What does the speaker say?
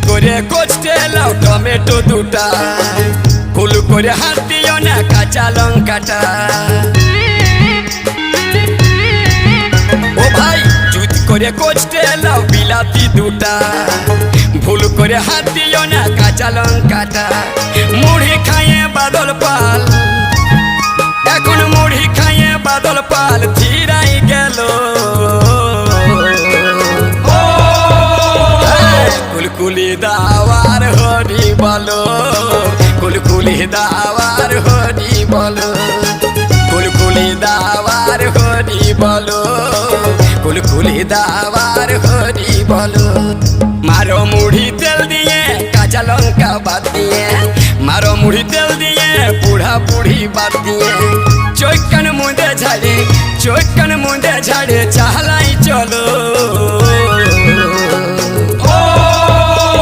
করে কচটে লাউ টমেটো দুটা, ফুল করে হাত দিও না কাঁচা লঙ্কাটা। ও ভাই জুত করে কচটে লাউ বিলাতি দুটা, ভুল করে হাত দিও না কাঁচা লঙ্কাটা। মুড়ি খাইয়ে বাদল পাল, এখন মুড়ি খাইয়ে বাদল পাল ধীরাই গেল। কুলকুলি দাওয়ার হরি বলো, কুলকুলি দাওয়ার হরি বলো, কুলকুলি দাওয়ার হরি বলো, কুলকুলি দাওয়ার হরি বলো। মারো মুড়ি তেল দিয়ে কাঁচা লঙ্কা বাদ দিয়ে, মারো মুড়ি তেল দিয়ে বুড়া বুড়ি বাদ দিয়ে। চৈকান মুঁদে ঝাড়ে, চৈকান মুঁদে ঝাড়ে